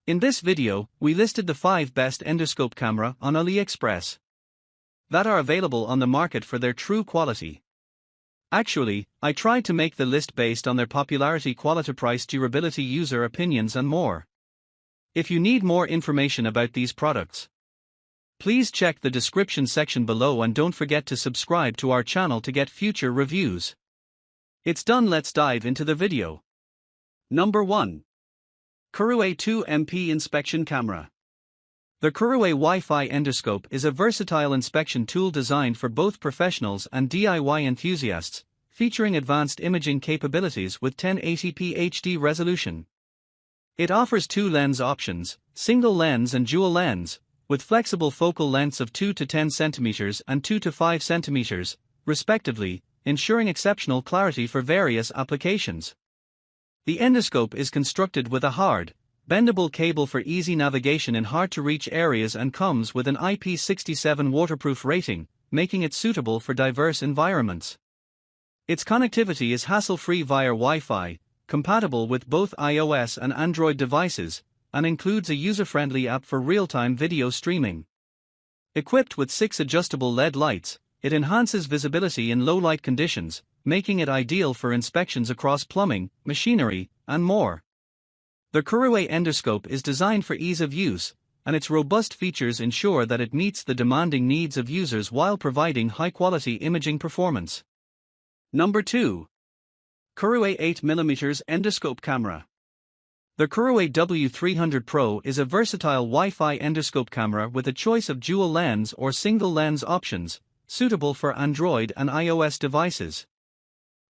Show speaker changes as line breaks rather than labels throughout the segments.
In this video, we listed the 5 best endoscope camera on AliExpress that are available on the market for their true quality. Actually, I tried to make the list based on their popularity, quality, price, durability, user opinions and more. If you need more information about these products, please check the description section below and don't forget to subscribe to our channel to get future reviews. It's done, let's dive into the video. Number 1. KERUI 2MP Inspection Camera. The KERUI Wi-Fi endoscope is a versatile inspection tool designed for both professionals and DIY enthusiasts, featuring advanced imaging capabilities with 1080p HD resolution. It offers 2 lens options, single lens and dual lens, with flexible focal lengths of 2 to 10 cm and 2 to 5 cm, respectively, ensuring exceptional clarity for various applications. The endoscope is constructed with a hard, bendable cable for easy navigation in hard-to-reach areas and comes with an IP67 waterproof rating, making it suitable for diverse environments. Its connectivity is hassle-free via Wi-Fi, compatible with both iOS and Android devices, and includes a user-friendly app for real-time video streaming. Equipped with 6 adjustable LED lights, it enhances visibility in low-light conditions, making it ideal for inspections across plumbing, machinery, and more. The KERUI endoscope is designed for ease of use, and its robust features ensure that it meets the demanding needs of users while providing high-quality imaging performance. Number 2. KERUI 8mm Endoscope Camera. The KERUI W300 Pro is a versatile Wi-Fi endoscope camera with a choice of dual lens or single lens options, suitable for Android and iOS devices.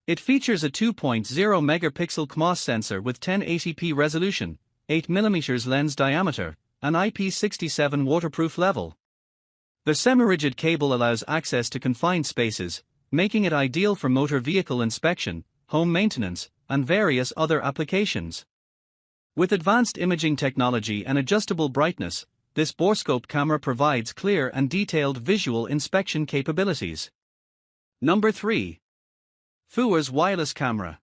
It features a 2.0 megapixel CMOS sensor with 1080p resolution, 8mm lens diameter, and IP67 waterproof level. The semi-rigid cable allows access to confined spaces, making it ideal for motor vehicle inspection, home maintenance, and various other applications. With advanced imaging technology and adjustable brightness, this borescope camera provides clear and detailed visual inspection capabilities. Number 3. FUERS Wireless Camera.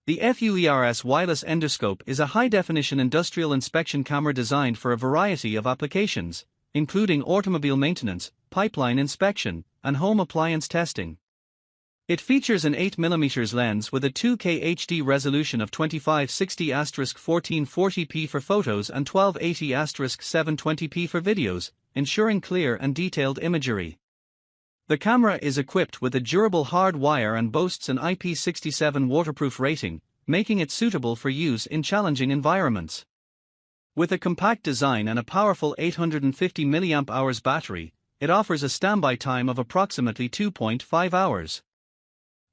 The FUERS wireless endoscope is a high-definition industrial inspection camera designed for a variety of applications, including automobile maintenance, pipeline inspection, and home appliance testing. It features an 8mm lens with a 2K HD resolution of 2560*1440p for photos and 1280*720p for videos, ensuring clear and detailed imagery. The camera is equipped with a durable hard wire and boasts an IP67 waterproof rating, making it suitable for use in challenging environments. With a compact design and a powerful 850 mAh battery, it offers a standby time of approximately 2.5 hours.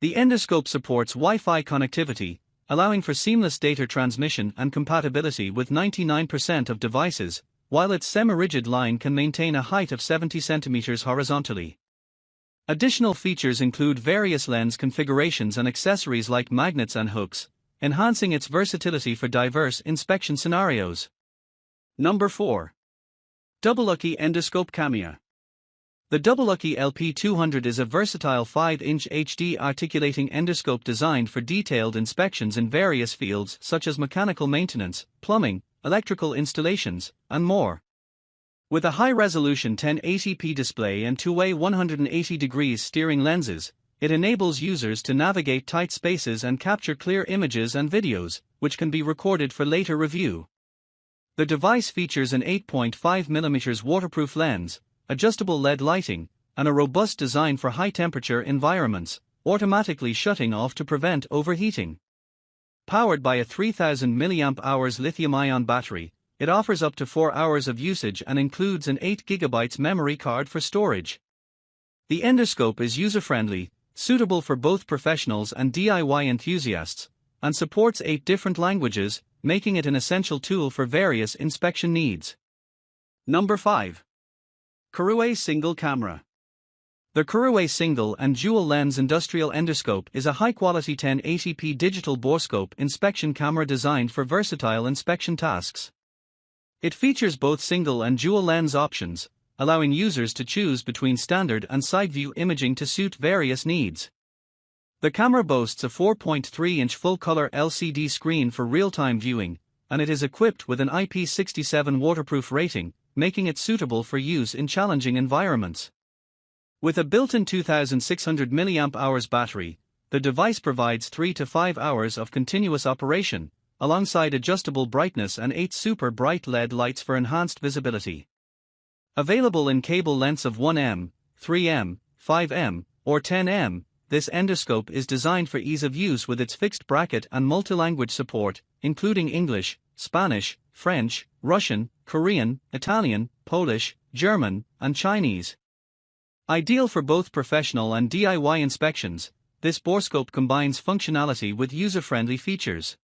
The endoscope supports Wi-Fi connectivity, allowing for seamless data transmission and compatibility with 99% of devices, while its semi-rigid line can maintain a height of 70 cm horizontally. Additional features include various lens configurations and accessories like magnets and hooks, enhancing its versatility for diverse inspection scenarios. Number 4. WDLUCKY Endoscope Camea. The WDLUCKY LP200 is a versatile 5-inch HD articulating endoscope designed for detailed inspections in various fields such as mechanical maintenance, plumbing, electrical installations, and more. With a high-resolution 1080p display and two-way 180-degree steering lenses, it enables users to navigate tight spaces and capture clear images and videos, which can be recorded for later review. The device features an 8.5mm waterproof lens, adjustable LED lighting, and a robust design for high-temperature environments, automatically shutting off to prevent overheating. Powered by a 3000 mAh lithium-ion battery, it offers up to 4 hours of usage and includes an 8 GB memory card for storage. The endoscope is user-friendly, suitable for both professionals and DIY enthusiasts, and supports 8 different languages, making it an essential tool for various inspection needs. Number 5. KERUI Single Camera. The KERUI single and dual lens industrial endoscope is a high-quality 1080p digital borescope inspection camera designed for versatile inspection tasks. It features both single and dual lens options, allowing users to choose between standard and side-view imaging to suit various needs. The camera boasts a 4.3-inch full-color LCD screen for real-time viewing, and it is equipped with an IP67 waterproof rating, making it suitable for use in challenging environments. With a built-in 2600 mAh battery, the device provides 3 to 5 hours of continuous operation, alongside adjustable brightness and 8 super bright LED lights for enhanced visibility. Available in cable lengths of 1M, 3M, 5M, or 10M, this endoscope is designed for ease of use with its fixed bracket and multilanguage support, including English, Spanish, French, Russian, Korean, Italian, Polish, German, and Chinese. Ideal for both professional and DIY inspections, this borescope combines functionality with user-friendly features.